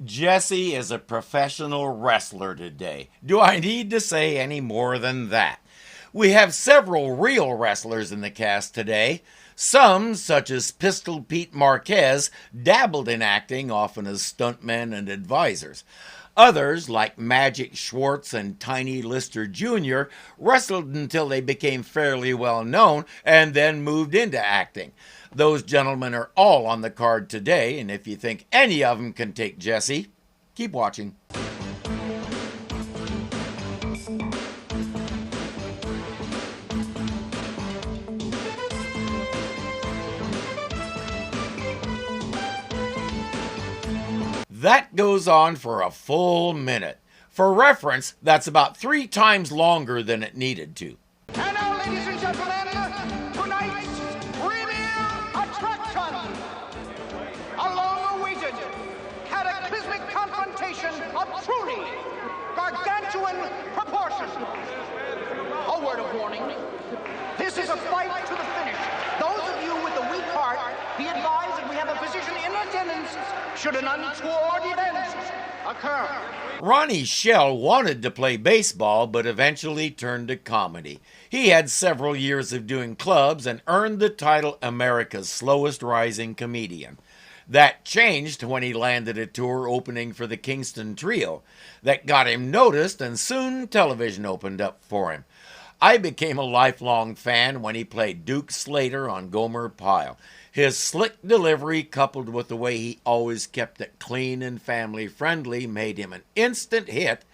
Jesse is a professional wrestler today. Do I need to say any more than that? We have several real wrestlers in the cast today. Some, such as Pistol Pete Marquez, dabbled in acting, often as stuntmen and advisors. Others, like Magic Schwartz and Tiny Lister Jr., wrestled until they became fairly well known and then moved into acting. Those gentlemen are all on the card today, and if you think any of them can take Jesse, keep watching. That goes on for a full minute. For reference, that's about 3 times longer than it needed to. And now, ladies and gentlemen, tonight's premier attraction, a long-awaited, cataclysmic confrontation of truly gargantuan proportions. A word of warning, this is a fight to the finish. Those of you with the weak heart, be advised that we have a physician in attendance should an untoward event occur. Ronnie Shell wanted to play baseball, but eventually turned to comedy. He had several years of doing clubs and earned the title America's Slowest Rising Comedian. That changed when he landed a tour opening for the Kingston Trio. That got him noticed, and soon television opened up for him. I became a lifelong fan when he played Duke Slater on Gomer Pyle. His slick delivery, coupled with the way he always kept it clean and family-friendly, made him an instant hit.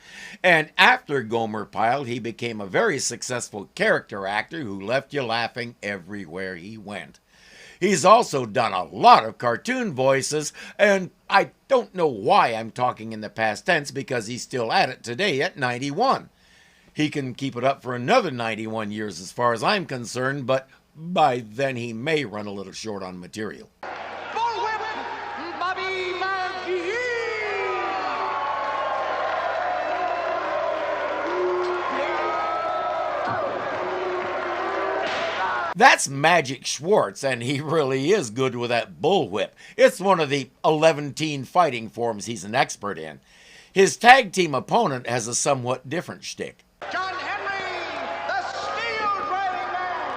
And after Gomer Pyle, he became a very successful character actor who left you laughing everywhere he went. He's also done a lot of cartoon voices, and I don't know why I'm talking in the past tense because he's still at it today at 91. He can keep it up for another 91 years as far as I'm concerned, but by then he may run a little short on material. Bullwhip, Bobby McGee! That's Magic Schwartz, and he really is good with that bullwhip. It's one of the 11-teen fighting forms he's an expert in. His tag team opponent has a somewhat different shtick. John Henry, the steel driving man!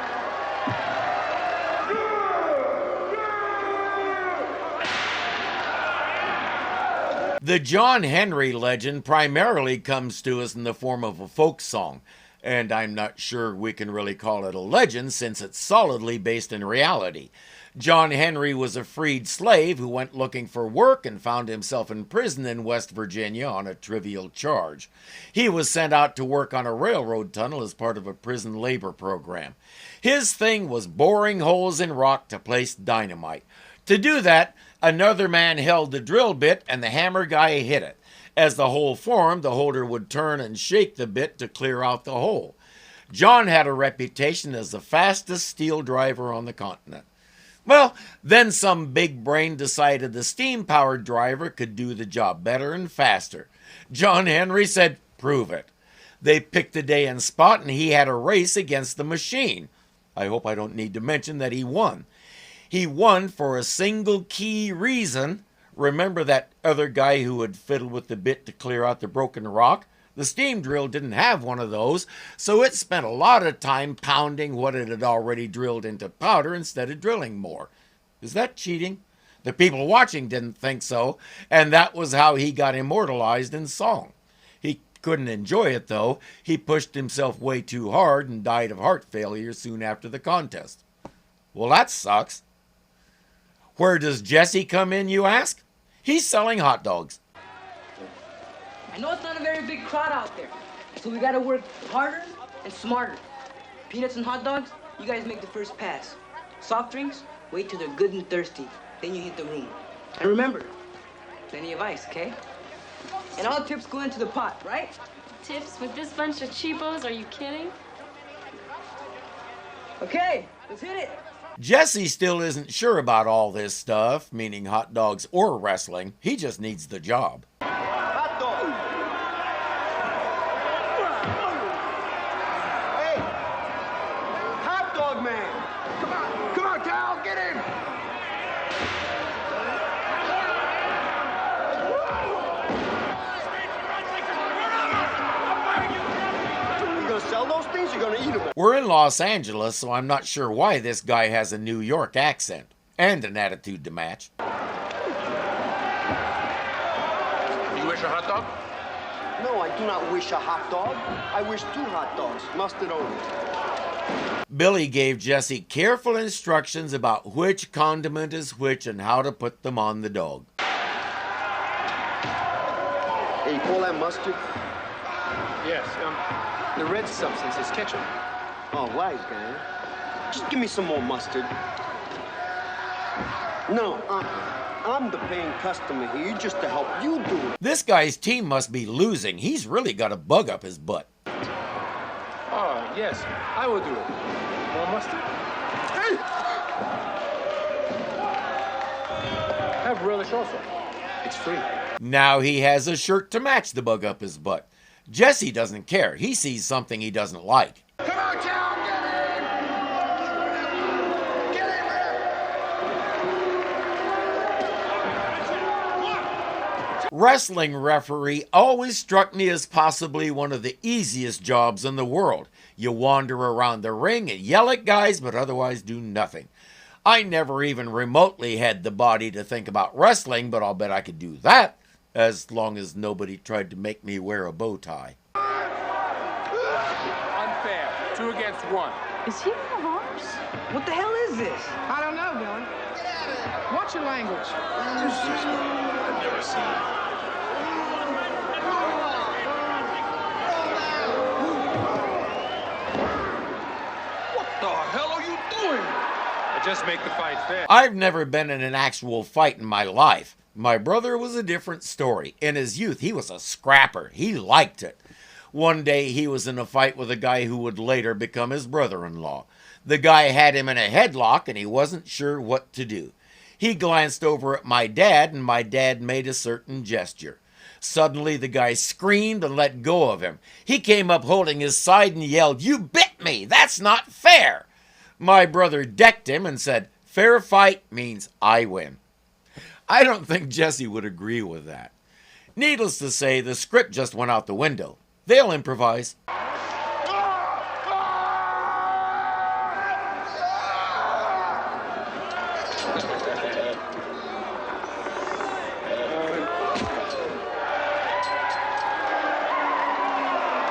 The John Henry legend primarily comes to us in the form of a folk song, and I'm not sure we can really call it a legend since it's solidly based in reality. John Henry was a freed slave who went looking for work and found himself in prison in West Virginia on a trivial charge. He was sent out to work on a railroad tunnel as part of a prison labor program. His thing was boring holes in rock to place dynamite. To do that, another man held the drill bit and the hammer guy hit it. As the hole formed, the holder would turn and shake the bit to clear out the hole. John had a reputation as the fastest steel driver on the continent. Well, then some big brain decided the steam-powered driver could do the job better and faster. John Henry said, "Prove it." They picked a day and spot, and he had a race against the machine. I hope I don't need to mention that he won. He won for a single key reason. Remember that other guy who had fiddled with the bit to clear out the broken rock? The steam drill didn't have one of those, so it spent a lot of time pounding what it had already drilled into powder instead of drilling more. Is that cheating? The people watching didn't think so, and that was how he got immortalized in song. He couldn't enjoy it, though. He pushed himself way too hard and died of heart failure soon after the contest. Well, that sucks. Where does Jesse come in, you ask? He's selling hot dogs. I know it's not a very big crowd out there, so we gotta work harder and smarter. Peanuts and hot dogs, you guys make the first pass. Soft drinks, wait till they're good and thirsty, then you hit the room. And remember, plenty of ice, okay? And all tips go into the pot, right? Tips with this bunch of cheapos? Are you kidding? Okay, let's hit it. Jesse still isn't sure about all this stuff, meaning hot dogs or wrestling. He just needs the job. Hot dog! Hey! Hot dog man! Come on, Cal, get in! We're in Los Angeles, so I'm not sure why this guy has a New York accent and an attitude to match. You wish a hot dog? No, I do not wish a hot dog. I wish 2 hot dogs, mustard only. Billy gave Jesse careful instructions about which condiment is which and how to put them on the dog. Hey, you call that mustard? Yes, the red substance is ketchup. Oh, wise guy. Just give me some more mustard. No, I'm the paying customer here, just to help you do it. This guy's team must be losing. He's really got a bug up his butt. Oh, yes, I will do it. More mustard? Hey! Have relish also. It's free. Now he has a shirt to match the bug up his butt. Jesse doesn't care. He sees something he doesn't like. Come on, Cal, get in! Get in there! Wrestling referee always struck me as possibly one of the easiest jobs in the world. You wander around the ring and yell at guys, but otherwise do nothing. I never even remotely had the body to think about wrestling, but I'll bet I could do that, as long as nobody tried to make me wear a bow tie. Unfair. 2 against 1. Is he one of ours? What the hell is this? I don't know, Billy. Watch your language. I've never seen it. What the hell are you doing? I just make the fight fair. I've never been in an actual fight in my life. My brother was a different story. In his youth, he was a scrapper. He liked it. One day, he was in a fight with a guy who would later become his brother-in-law. The guy had him in a headlock, and he wasn't sure what to do. He glanced over at my dad, and my dad made a certain gesture. Suddenly, the guy screamed and let go of him. He came up holding his side and yelled, "You bit me! That's not fair!" My brother decked him and said, "Fair fight means I win." I don't think Jesse would agree with that. Needless to say, the script just went out the window. They'll improvise.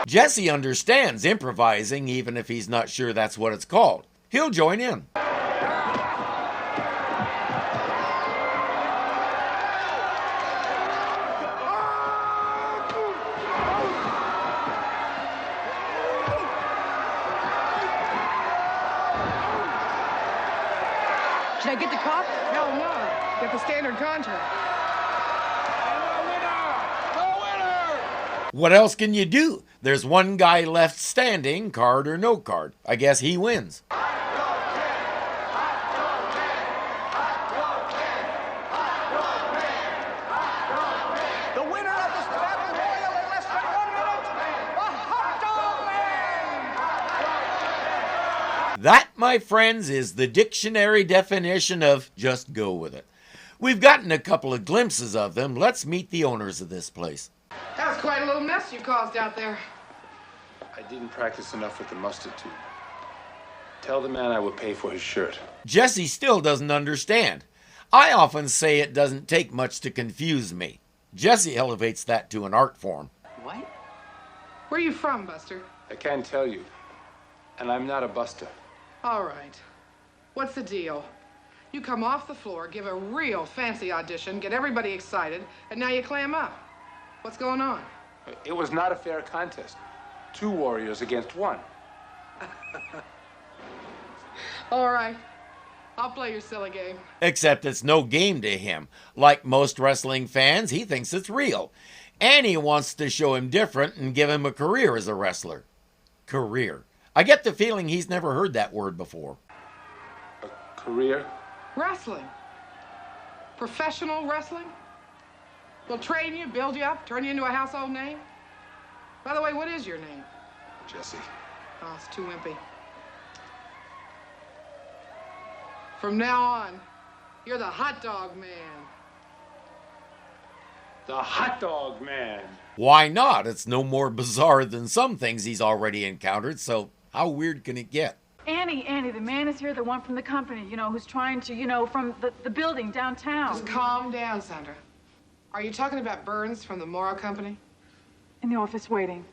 Jesse understands improvising, even if he's not sure that's what it's called. He'll join in. Should I get the cop? Hell no. Get the standard contract. What else can you do? There's one guy left standing, card or no card. I guess he wins. The winner of this battle royal in less than 1 minute, the Hot Dog Man! That, my friends, is the dictionary definition of just go with it. We've gotten a couple of glimpses of them. Let's meet the owners of this place. That was quite a little mess you caused out there. I didn't practice enough with the mustard tube. Tell the man I will pay for his shirt. Jesse still doesn't understand. I often say it doesn't take much to confuse me. Jesse elevates that to an art form. What? Where are you from, Buster? I can't tell you. And I'm not a buster. All right. What's the deal? You come off the floor, give a real fancy audition, get everybody excited, and now you clam up. What's going on? It was not a fair contest. 2 warriors against 1. All right. I'll play your silly game. Except it's no game to him. Like most wrestling fans, he thinks it's real. And he wants to show him different and give him a career as a wrestler. Career. I get the feeling he's never heard that word before. A career? Wrestling. Professional wrestling? We'll train you, build you up, turn you into a household name. By the way, what is your name? Jesse. Oh, it's too wimpy. From now on, you're the Hot Dog Man. The Hot Dog Man. Why not? It's no more bizarre than some things he's already encountered, so How weird can it get? Annie, the man is here, the one from the company, who's trying to, from the building downtown. Just calm down, Sandra. Are you talking about Burns from the Morrow Company? In the office waiting.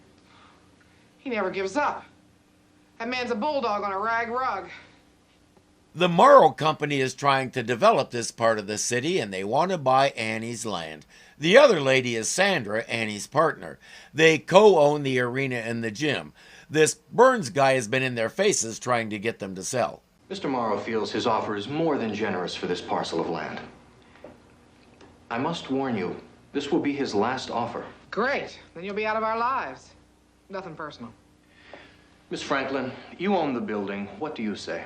He never gives up. That man's a bulldog on a rag rug. The Morrow Company is trying to develop this part of the city, and they want to buy Annie's land. The other lady is Sandra, Annie's partner. They co-own the arena and the gym. This Burns guy has been in their faces trying to get them to sell. Mr. Morrow feels his offer is more than generous for this parcel of land. I must warn you, this will be his last offer. Great. Then you'll be out of our lives. Nothing personal. Miss Franklin, you own the building. What do you say?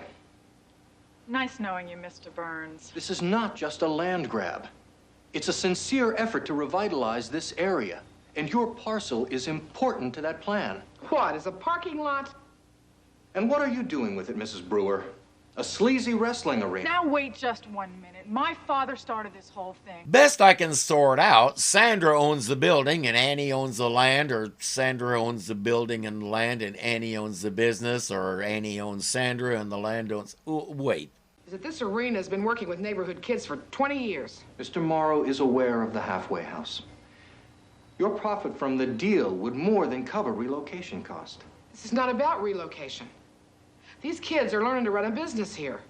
Nice knowing you, Mr. Burns. This is not just a land grab. It's a sincere effort to revitalize this area. And your parcel is important to that plan. What, is a parking lot? And what are you doing with it, Mrs. Brewer? A sleazy wrestling arena. Now wait just 1 minute. My father started this whole thing. Best I can sort out, Sandra owns the building and Annie owns the land, or Sandra owns the building and land and Annie owns the business, or Annie owns Sandra and the land owns... Wait. Is that this arena's been working with neighborhood kids for 20 years. Mr. Morrow is aware of the halfway house. Your profit from the deal would more than cover relocation cost. This is not about relocation. These kids are learning to run a business here.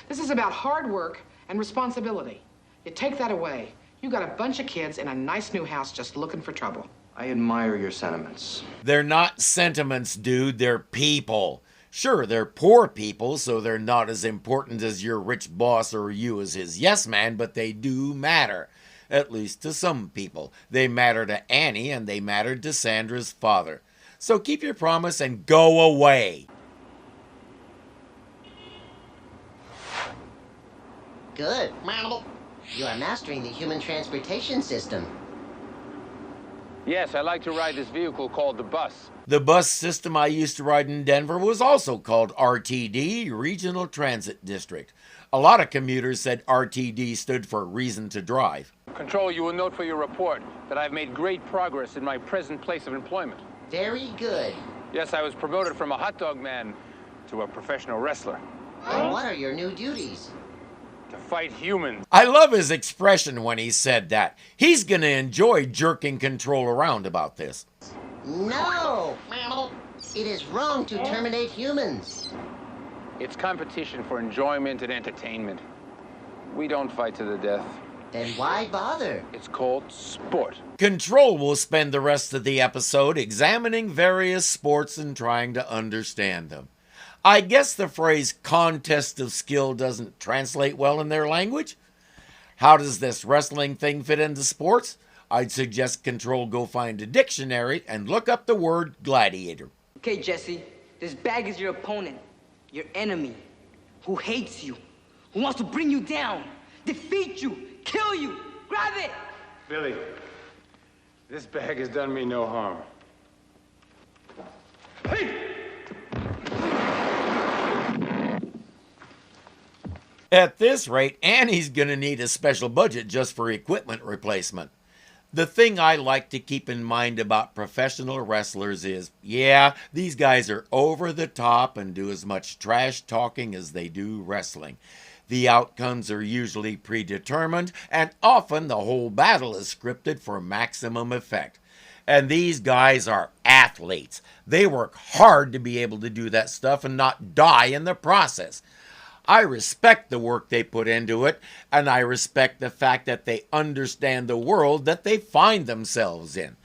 This is about hard work and responsibility. You take that away, you got a bunch of kids in a nice new house just looking for trouble. I admire your sentiments. They're not sentiments, dude. They're people. Sure, they're poor people, so they're not as important as your rich boss or you as his yes man, but they do matter. At least to some people. They matter to Annie, and they mattered to Sandra's father. So keep your promise and go away. Good. You are mastering the human transportation system. Yes, I like to ride this vehicle called the bus. The bus system I used to ride in Denver was also called RTD, Regional Transit District. A lot of commuters said RTD stood for Reason to Drive. Control, you will note for your report that I've made great progress in my present place of employment. Very good. Yes, I was promoted from a hot dog man to a professional wrestler. And what are your new duties? To fight humans. I love his expression when he said that. He's gonna enjoy jerking Control around about this. No! It is wrong to terminate humans. It's competition for enjoyment and entertainment. We don't fight to the death. Then why bother? It's called sport. Control will spend the rest of the episode examining various sports and trying to understand them. I guess the phrase contest of skill doesn't translate well in their language. How does this wrestling thing fit into sports? I'd suggest Control go find a dictionary and look up the word gladiator. Okay, Jesse, this bag is your opponent, your enemy, who hates you, who wants to bring you down, defeat you, kill you. Grab it! Billy, this bag has done me no harm. Hey! At this rate, Annie's gonna need a special budget just for equipment replacement. The thing I like to keep in mind about professional wrestlers is, yeah, these guys are over the top and do as much trash talking as they do wrestling. The outcomes are usually predetermined, and often the whole battle is scripted for maximum effect. And these guys are athletes. They work hard to be able to do that stuff and not die in the process. I respect the work they put into it, and I respect the fact that they understand the world that they find themselves in.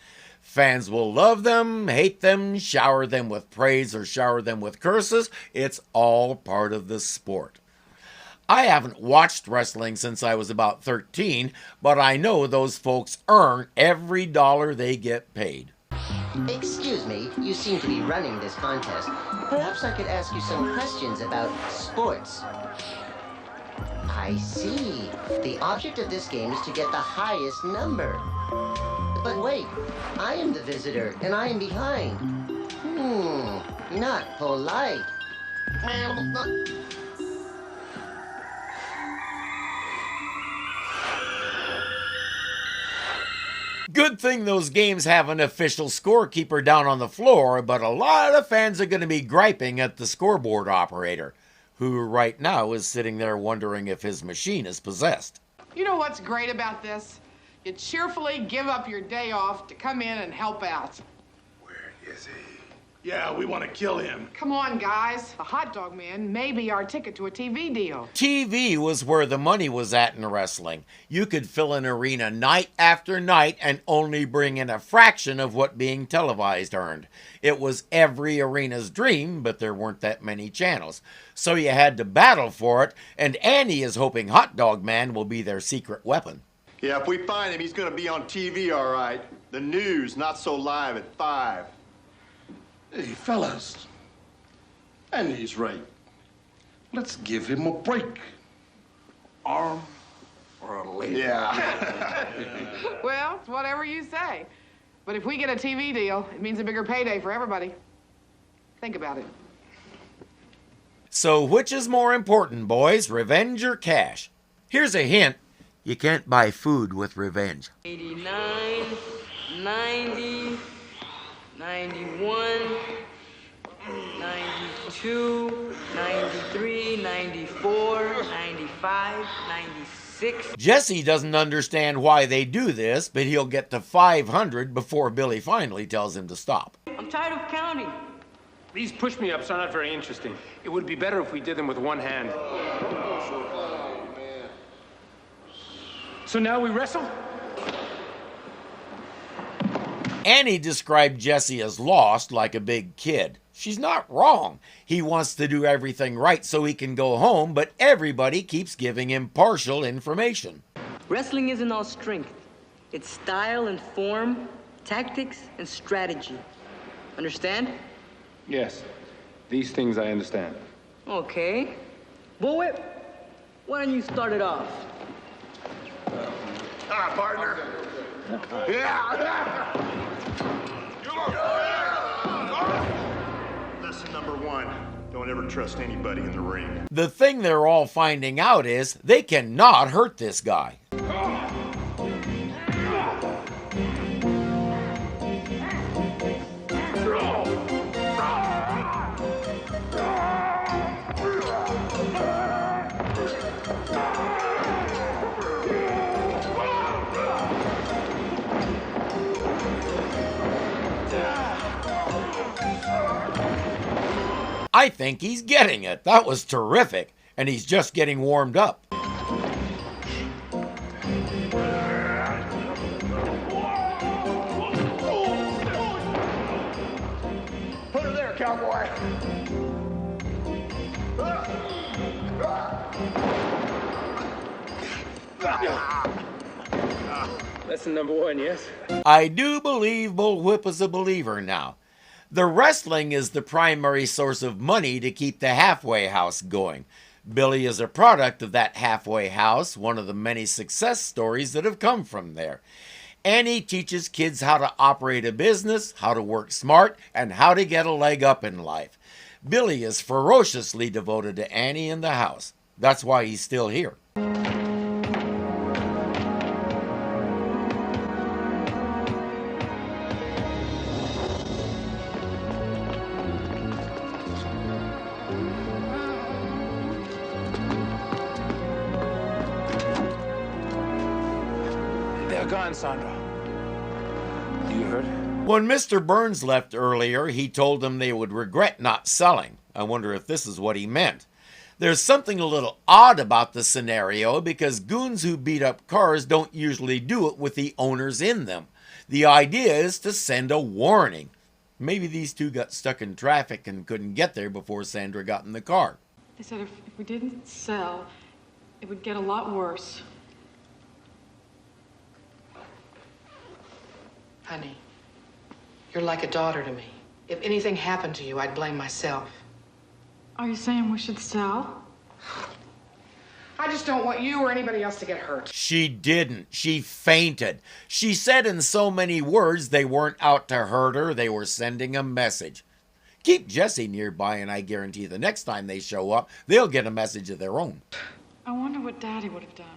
Fans will love them, hate them, shower them with praise or shower them with curses. It's all part of the sport. I haven't watched wrestling since I was about 13, but I know those folks earn every dollar they get paid. Excuse me, you seem to be running this contest. Perhaps I could ask you some questions about sports. I see. The object of this game is to get the highest number. But wait, I am the visitor, and I am behind. Not polite. Good thing those games have an official scorekeeper down on the floor, but a lot of fans are going to be griping at the scoreboard operator, who right now is sitting there wondering if his machine is possessed. You know what's great about this? You cheerfully give up your day off to come in and help out. Where is he? Yeah, we want to kill him. Come on, guys. The hot dog man may be our ticket to a TV deal. TV was where the money was at in wrestling. You could fill an arena night after night and only bring in a fraction of what being televised earned. It was every arena's dream, but there weren't that many channels. So you had to battle for it, and Annie is hoping Hot Dog Man will be their secret weapon. Yeah, if we find him, he's going to be on TV, all right. The news, not so live at 5. Hey, fellas. And he's right. Let's give him a break. Arm or a leg. Yeah. Well, it's whatever you say. But if we get a TV deal, it means a bigger payday for everybody. Think about it. So which is more important, boys, revenge or cash? Here's a hint. You can't buy food with revenge. 89, 90, 91, 92, 93, 94, 95, 96. Jesse doesn't understand why they do this, but he'll get to 500 before Billy finally tells him to stop. I'm tired of counting. These push-me-ups are not very interesting. It would be better if we did them with one hand. So now we wrestle? Annie described Jesse as lost, like a big kid. She's not wrong. He wants to do everything right so he can go home, but everybody keeps giving him partial information. Wrestling isn't all strength. It's style and form, tactics and strategy. Understand? Yes. These things I understand. Okay. Bullwhip, why don't you start it off? Ah, partner. Yeah. Lesson number 1. Don't ever trust anybody in the ring. The thing they're all finding out is they cannot hurt this guy. I think he's getting it. That was terrific. And he's just getting warmed up. Put her there, cowboy. Lesson number 1, yes? I do believe Bullwhip is a believer now. The wrestling is the primary source of money to keep the halfway house going. Billy is a product of that halfway house, one of the many success stories that have come from there. Annie teaches kids how to operate a business, how to work smart, and how to get a leg up in life. Billy is ferociously devoted to Annie and the house. That's why he's still here. Gone, Sandra. You heard? When Mr. Burns left earlier, he told them they would regret not selling. I wonder if this is what he meant. There's something a little odd about the scenario because goons who beat up cars don't usually do it with the owners in them. The idea is to send a warning. Maybe these two got stuck in traffic and couldn't get there before Sandra got in the car. They said if we didn't sell, it would get a lot worse. Honey, you're like a daughter to me. If anything happened to you, I'd blame myself. Are you saying we should sell? I just don't want you or anybody else to get hurt. She didn't. She fainted. She said in so many words they weren't out to hurt her, they were sending a message. Keep Jesse nearby and I guarantee the next time they show up, they'll get a message of their own. I wonder what Daddy would have done.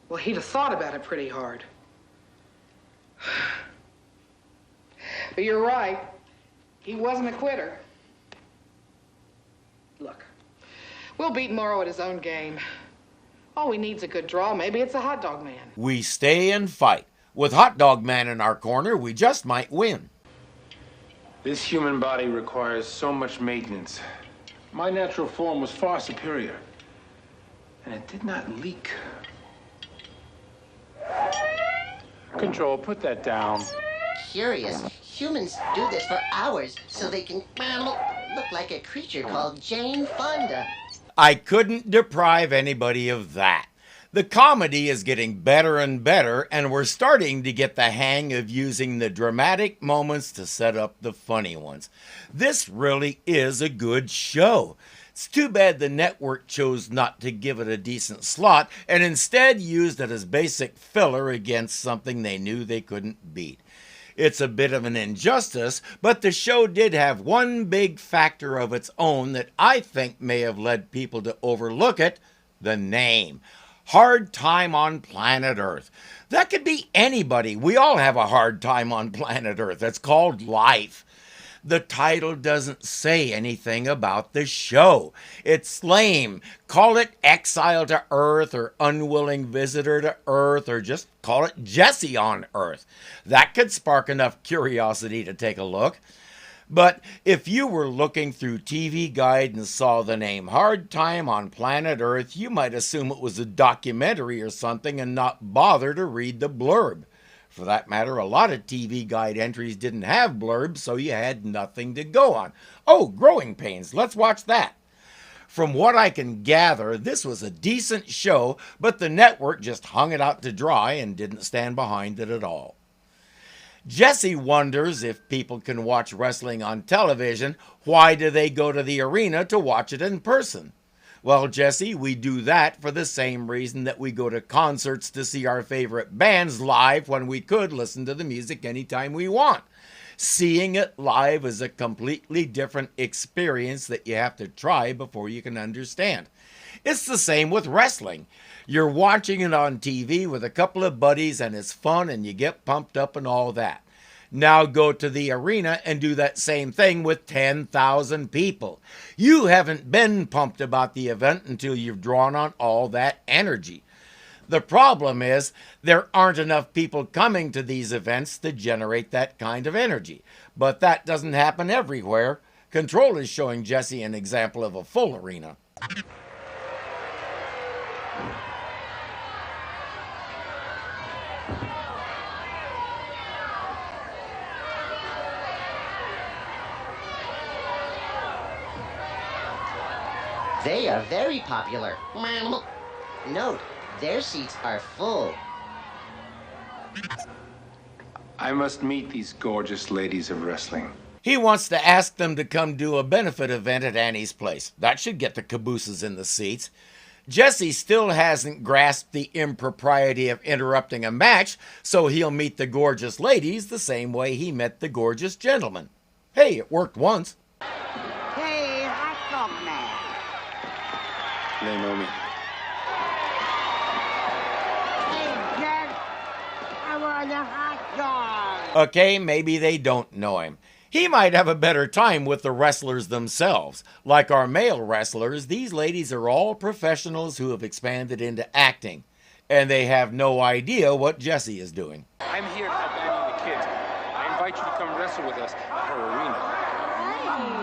Well, he'd have thought about it pretty hard. But you're right. He wasn't a quitter. Look, we'll beat Morrow at his own game. All we need's a good draw. Maybe it's a hot dog man. We stay and fight. With Hot Dog Man in our corner, we just might win. This human body requires so much maintenance. My natural form was far superior. And it did not leak. Control, put that down. Curious. Humans do this for hours so they can look like a creature called Jane Fonda. I couldn't deprive anybody of that. The comedy is getting better and better, and we're starting to get the hang of using the dramatic moments to set up the funny ones. This really is a good show. It's too bad the network chose not to give it a decent slot and instead used it as basic filler against something they knew they couldn't beat. It's a bit of an injustice, but the show did have one big factor of its own that I think may have led people to overlook it: the name. Hard Time on Planet Earth. That could be anybody. We all have a hard time on planet Earth. It's called life. The title doesn't say anything about the show. It's lame. Call it Exile to Earth or Unwilling Visitor to Earth, or just call it Jesse on Earth. That could spark enough curiosity to take a look. But if you were looking through TV Guide and saw the name Hard Time on Planet Earth, you might assume it was a documentary or something and not bother to read the blurb. For that matter, a lot of TV Guide entries didn't have blurbs, so you had nothing to go on. Oh, Growing Pains, let's watch that. From what I can gather, this was a decent show, but the network just hung it out to dry and didn't stand behind it at all. Jesse wonders if people can watch wrestling on television, why do they go to the arena to watch it in person? Well, Jesse, we do that for the same reason that we go to concerts to see our favorite bands live when we could listen to the music anytime we want. Seeing it live is a completely different experience that you have to try before you can understand. It's the same with wrestling. You're watching it on TV with a couple of buddies and it's fun and you get pumped up and all that. Now go to the arena and do that same thing with 10,000 people. You haven't been pumped about the event until you've drawn on all that energy. The problem is there aren't enough people coming to these events to generate that kind of energy. But that doesn't happen everywhere. Control is showing Jesse an example of a full arena. They are very popular. Note, their seats are full. I must meet these gorgeous ladies of wrestling. He wants to ask them to come do a benefit event at Annie's place. That should get the cabooses in the seats. Jesse still hasn't grasped the impropriety of interrupting a match, so he'll meet the gorgeous ladies the same way he met the gorgeous gentlemen. Hey, it worked once. Hey, hot dog man. They know me. Hey, Jack, I want a hot dog. Okay, maybe they don't know him. He might have a better time with the wrestlers themselves. Like our male wrestlers, these ladies are all professionals who have expanded into acting. And they have no idea what Jesse is doing. I'm here to help Annie and the kids. I invite you to come wrestle with us at her arena.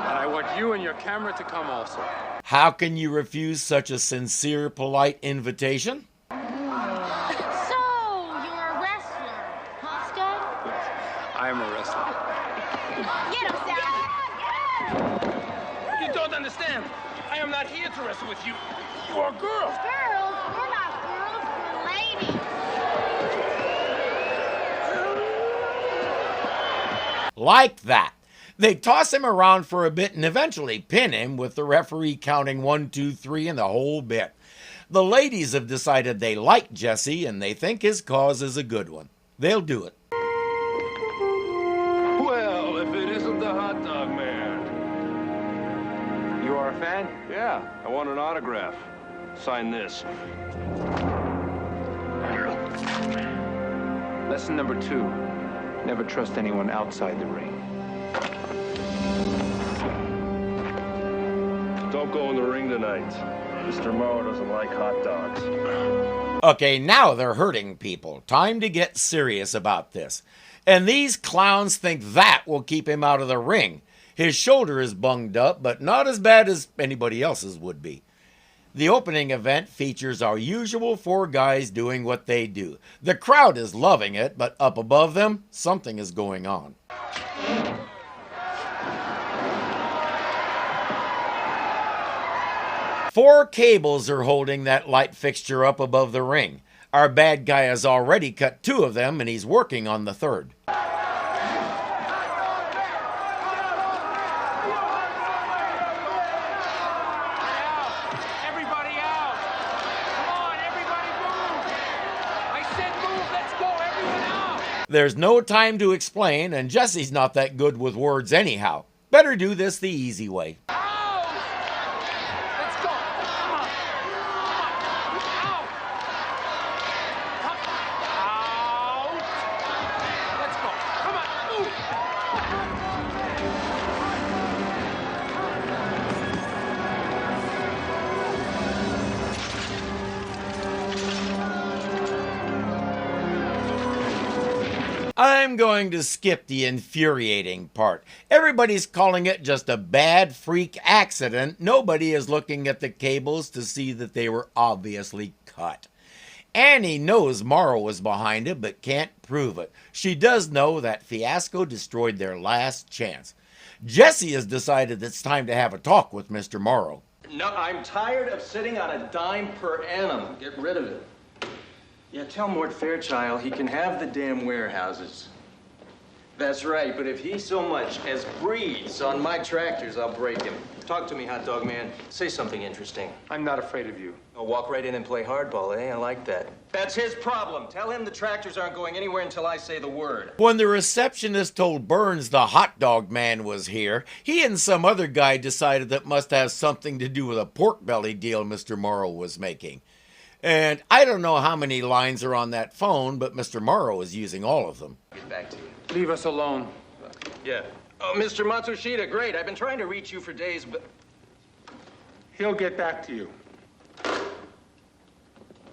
And I want you and your camera to come also. How can you refuse such a sincere, polite invitation? So, you're a wrestler, huh, Stud? Yes, I am a wrestler. Get him, Sal! You don't understand. I am not here to wrestle with you. You are girls. Girls? We're not girls, we're ladies. Like that. They toss him around for a bit and eventually pin him with the referee counting 1, 2, 3 and the whole bit. The ladies have decided they like Jesse and they think his cause is a good one. They'll do it. Well, if it isn't the hot dog man. You are a fan? Yeah, I want an autograph. Sign this. Lesson number 2. Never trust anyone outside the ring. Don't go in the ring tonight. Mr. Morrow doesn't like hot dogs. Okay, now they're hurting people. Time to get serious about this. And these clowns think that will keep him out of the ring. His shoulder is bunged up, but not as bad as anybody else's would be. The opening event features our usual four guys doing what they do. The crowd is loving it, but up above them, something is going on. Four cables are holding that light fixture up above the ring. Our bad guy has already cut two of them, and he's working on the third. There's no time to explain, and Jesse's not that good with words anyhow. Better do this the easy way. I'm going to skip the infuriating part. Everybody's calling it just a bad freak accident. Nobody is looking at the cables to see that they were obviously cut. Annie knows Morrow was behind it, but can't prove it. She does know that fiasco destroyed their last chance. Jesse has decided it's time to have a talk with Mr. Morrow. No, I'm tired of sitting on a dime per annum. Get rid of it. Yeah, tell Mort Fairchild he can have the damn warehouses. That's right, but if he so much as breathes on my tractors, I'll break him. Talk to me, hot dog man. Say something interesting. I'm not afraid of you. Oh, walk right in and play hardball, eh? I like that. That's his problem. Tell him the tractors aren't going anywhere until I say the word. When the receptionist told Burns the hot dog man was here, he and some other guy decided that must have something to do with a pork belly deal Mr. Morrow was making. And I don't know how many lines are on that phone, but Mr. Morrow is using all of them. Get back to you. Leave us alone. Yeah. Oh, Mr. Matsushita, great. I've been trying to reach you for days, but... He'll get back to you.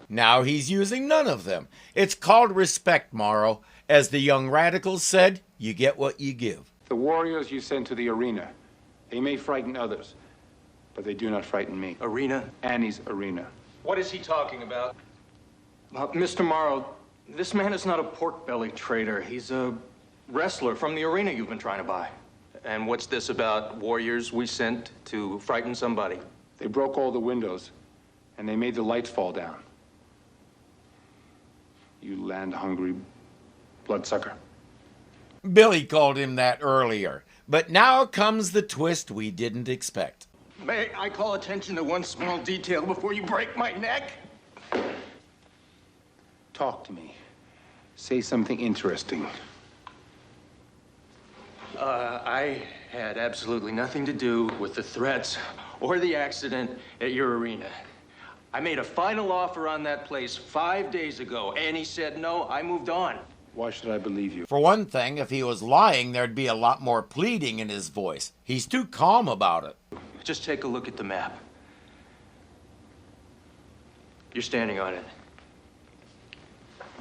Now he's using none of them. It's called respect, Morrow. As the young radicals said, you get what you give. The warriors you send to the arena, they may frighten others, but they do not frighten me. Arena? Annie's arena. What is he talking about? Mr. Morrow, this man is not a pork belly trader. He's a wrestler from the arena you've been trying to buy. And what's this about warriors we sent to frighten somebody? They broke all the windows, and they made the lights fall down. You land-hungry bloodsucker. Billy called him that earlier, but now comes the twist we didn't expect. May I call attention to one small detail before you break my neck? Talk to me. Say something interesting. I had absolutely nothing to do with the threats or the accident at your arena. I made a final offer on that place 5 days ago, and he said no. I moved on. Why should I believe you? For one thing, if he was lying, there'd be a lot more pleading in his voice. He's too calm about it. Just take a look at the map. You're standing on it.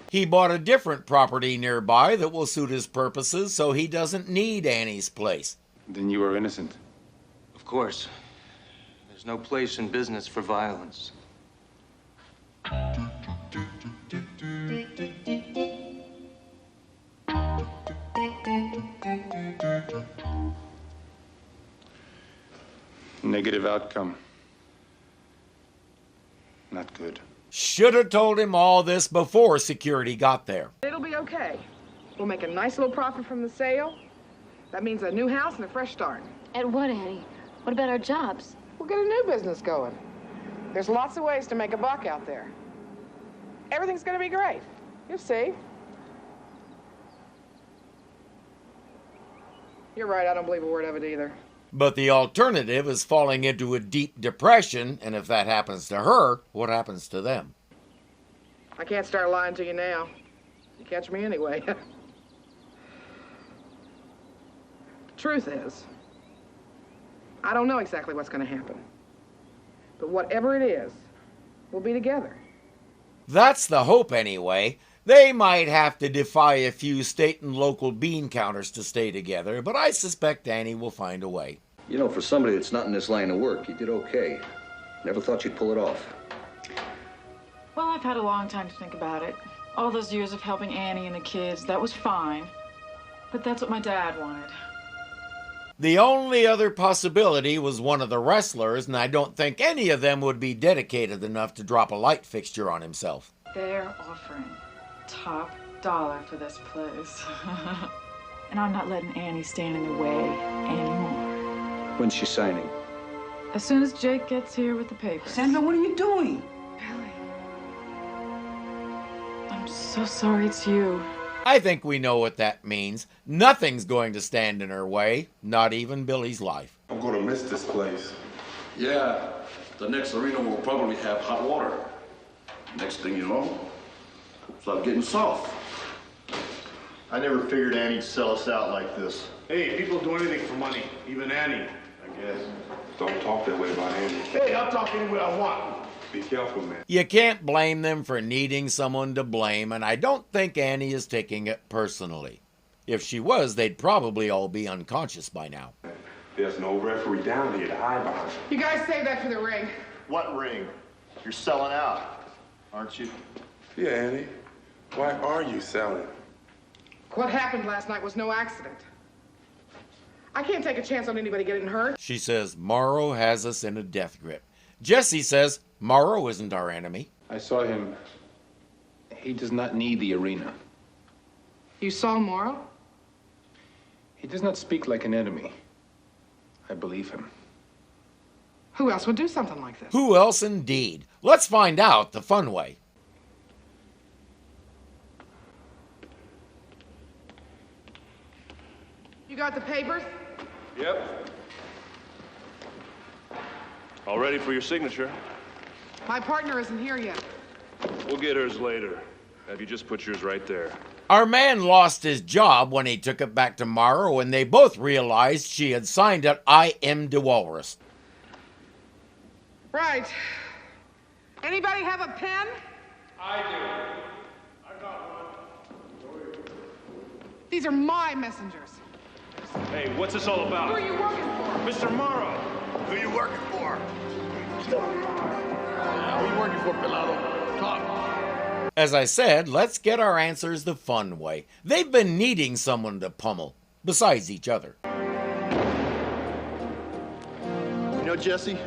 He bought a different property nearby that will suit his purposes, so he doesn't need Annie's place. Then you are innocent. Of course. There's no place in business for violence. Negative outcome. Not good. Should have told him all this before security got there. It'll be okay. We'll make a nice little profit from the sale. That means a new house and a fresh start. And what, Annie? What about our jobs? We'll get a new business going. There's lots of ways to make a buck out there. Everything's gonna be great. You'll see. You're right, I don't believe a word of it either. But the alternative is falling into a deep depression, and if that happens to her, what happens to them? I can't start lying to you now. You catch me anyway. Truth is, I don't know exactly what's going to happen. But whatever it is, we'll be together. That's the hope anyway. They might have to defy a few state and local bean counters to stay together, but I suspect Annie will find a way. You know, for somebody that's not in this line of work, you did okay. Never thought you'd pull it off. Well, I've had a long time to think about it. All those years of helping Annie and the kids, that was fine. But that's what my dad wanted. The only other possibility was one of the wrestlers, and I don't think any of them would be dedicated enough to drop a light fixture on himself. They're offering top dollar for this place. And I'm not letting Annie stand in the way anymore. When's she signing? As soon as Jake gets here with the papers. Sandra, what are you doing? Billy. I'm so sorry it's you. I think we know what that means. Nothing's going to stand in her way, not even Billy's life. I'm going to miss this place. Yeah, the next arena will probably have hot water. Next thing you know, start getting soft. I never figured Annie'd sell us out like this. Hey, people do anything for money, even Annie, I guess. Don't talk that way about Annie. Hey, I'll talk any way I want. Be careful, man. You can't blame them for needing someone to blame, and I don't think Annie is taking it personally. If she was, they'd probably all be unconscious by now. There's no referee down here to hide behind. You guys save that for the ring. What ring? You're selling out, aren't you? Yeah, Annie. Why are you selling? What happened last night was no accident. I can't take a chance on anybody getting hurt. She says Morrow has us in a death grip. Jesse says Morrow isn't our enemy. I saw him. He does not need the arena. You saw Morrow? He does not speak like an enemy. I believe him. Who else would do something like this? Who else indeed? Let's find out the fun way. You got the papers? Yep. All ready for your signature. My partner isn't here yet. We'll get hers later. Have you just put yours right there? Our man lost his job when he took it back to Morrow, and they both realized she had signed it I am de Walrus. Right. Anybody have a pen? I do. I got one. These are my messengers. Hey, what's this all about? Who are you working for? Mr. Morrow. Who you working for? Who you working for, Pelado? Talk. As I said, let's get our answers the fun way. They've been needing someone to pummel, besides each other. You know, Jesse,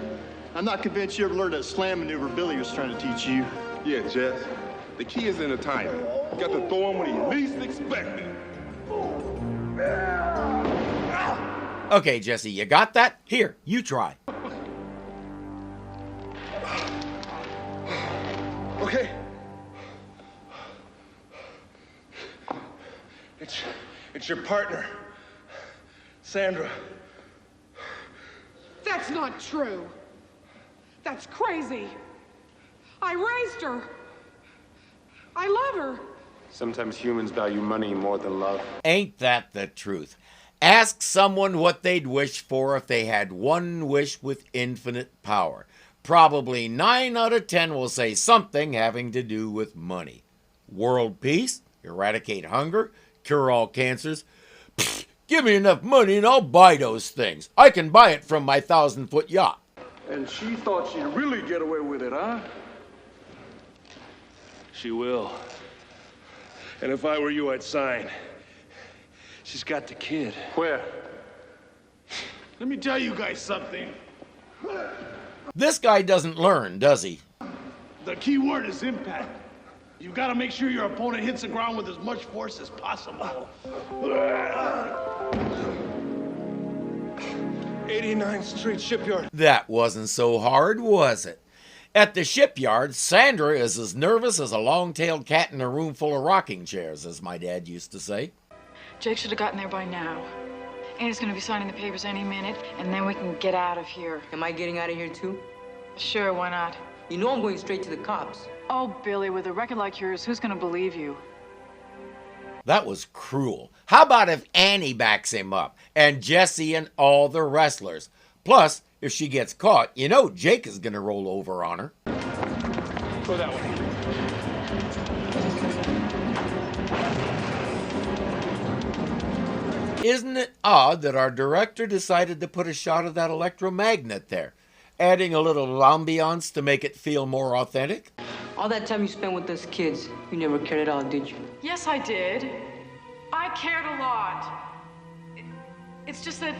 I'm not convinced you ever learned that slam maneuver Billy was trying to teach you. Yeah, Jess. The key is in the timing. You got to throw him when he least expects it. Okay, Jesse, you got that? Here, you try. Okay. It's your partner, Sandra. That's not true. That's crazy. I raised her. I love her. Sometimes humans value money more than love. Ain't that the truth? Ask someone what they'd wish for if they had one wish with infinite power. Probably 9 out of 10 will say something having to do with money. World peace, eradicate hunger, cure all cancers. Pfft, give me enough money and I'll buy those things. I can buy it from my 1,000-foot yacht. And she thought she'd really get away with it, huh? She will. And if I were you, I'd sign. She's got the kid. Where? Let me tell you guys something. This guy doesn't learn, does he? The key word is impact. You've got to make sure your opponent hits the ground with as much force as possible. 89th Street Shipyard. That wasn't so hard, was it? At the shipyard, Sandra is as nervous as a long-tailed cat in a room full of rocking chairs, as my dad used to say. Jake should have gotten there by now. Annie's gonna be signing the papers any minute, and then we can get out of here. Am I getting out of here too? Sure, why not? You know I'm going straight to the cops. Oh, Billy, with a record like yours, who's gonna believe you? That was cruel. How about if Annie backs him up, and Jesse and all the wrestlers? Plus, if she gets caught, you know Jake is going to roll over on her. Go that way. Isn't it odd that our director decided to put a shot of that electromagnet there, adding a little ambiance to make it feel more authentic? All that time you spent with us kids, you never cared at all, did you? Yes, I did. I cared a lot. It's just that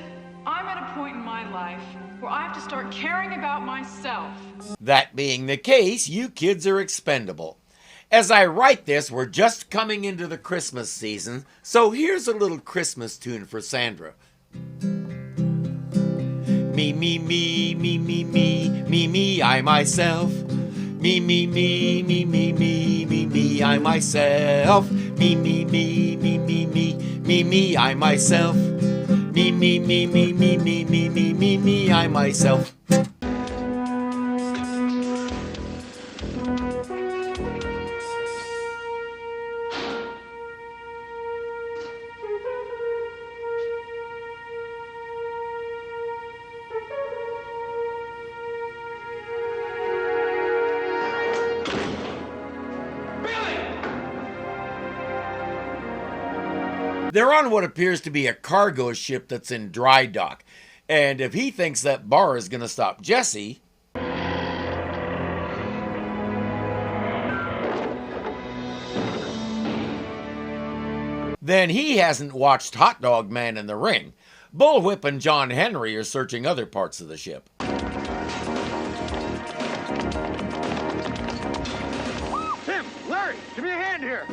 I'm at a point in my life where I have to start caring about myself. That being the case, you kids are expendable. As I write this, we're just coming into the Christmas season, so here's a little Christmas tune for Sandra. Me, me, me, me, me, me, me, me, I myself. Me, me, me, me, me, me, me, me, I myself. Me, me, me, me, me, me, me, me, I myself. Me, me, me, me, me, me, me, me, me, me, I myself. They're on what appears to be a cargo ship that's in dry dock. And if he thinks that bar is going to stop Jesse, then he hasn't watched Hot Dog Man in the Ring. Bullwhip and John Henry are searching other parts of the ship. Tim, Larry, give me a hand here.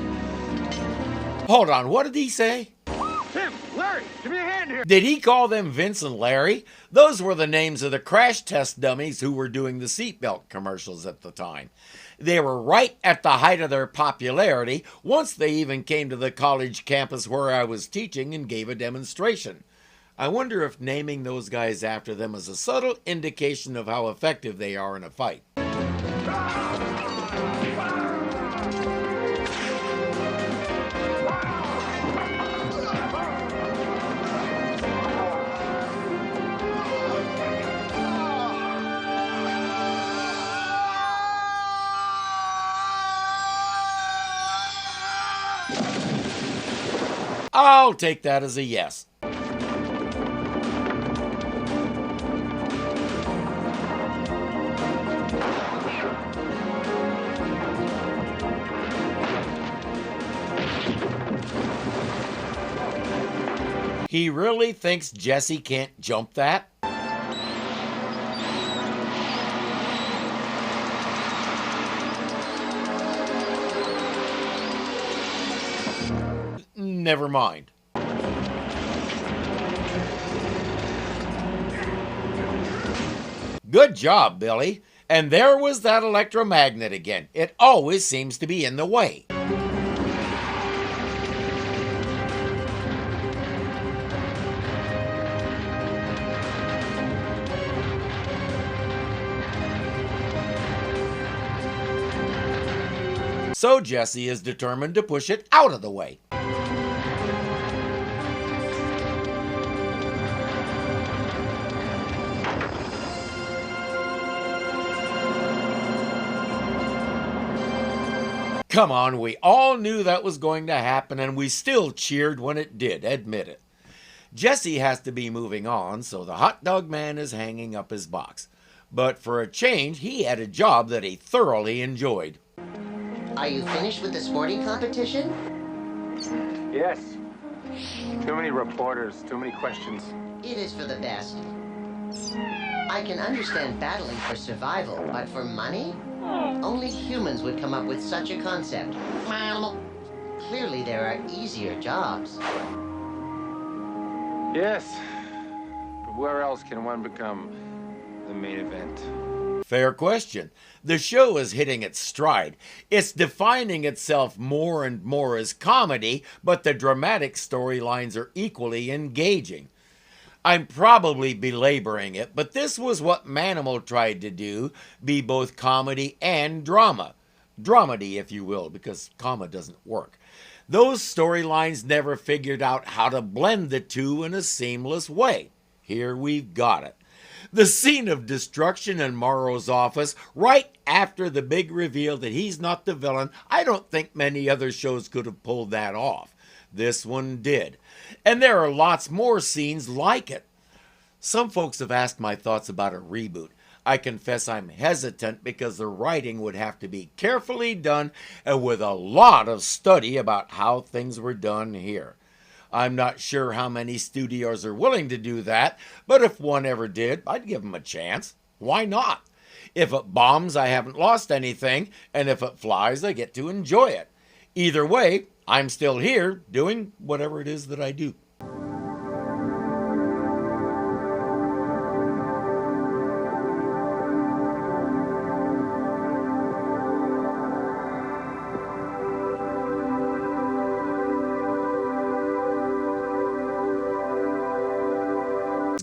Hold on, what did he say? Tim, Larry, give me a hand here. Did he call them Vince and Larry? Those were the names of the crash test dummies who were doing the seatbelt commercials at the time. They were right at the height of their popularity once they even came to the college campus where I was teaching and gave a demonstration. I wonder if naming those guys after them is a subtle indication of how effective they are in a fight. I'll take that as a yes. He really thinks Jesse can't jump that? Never mind. Good job, Billy. And there was that electromagnet again. It always seems to be in the way. So Jesse is determined to push it out of the way. Come on, we all knew that was going to happen, and we still cheered when it did, admit it. Jesse has to be moving on, so the hot dog man is hanging up his box. But for a change, he had a job that he thoroughly enjoyed. Are you finished with the sporting competition? Yes. Too many reporters, too many questions. It is for the best. I can understand battling for survival, but for money? Only humans would come up with such a concept. Clearly there are easier jobs. Yes. But where else can one become the main event? Fair question. The show is hitting its stride. It's defining itself more and more as comedy, but the dramatic storylines are equally engaging. I'm probably belaboring it, but this was what Manimal tried to do, be both comedy and drama. dramedy, if you will, because comma doesn't work. Those storylines never figured out how to blend the two in a seamless way. Here we've got it. The scene of destruction in Morrow's office, right after the big reveal that he's not the villain, I don't think many other shows could have pulled that off. This one did. And there are lots more scenes like it. Some folks have asked my thoughts about a reboot. I confess I'm hesitant because the writing would have to be carefully done and with a lot of study about how things were done here. I'm not sure how many studios are willing to do that, but if one ever did, I'd give them a chance. Why not? If it bombs, I haven't lost anything, and if it flies, I get to enjoy it. Either way, I'm still here doing whatever it is that I do.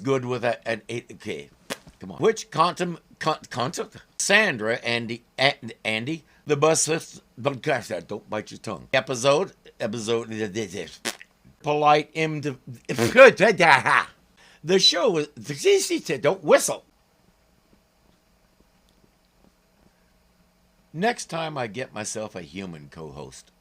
Good with an 8. Okay, come on. Which quantum Sandra, Andy, the bus. Don't bite your tongue. Episode. Polite the show is. Don't whistle. Next time I get myself a human co-host.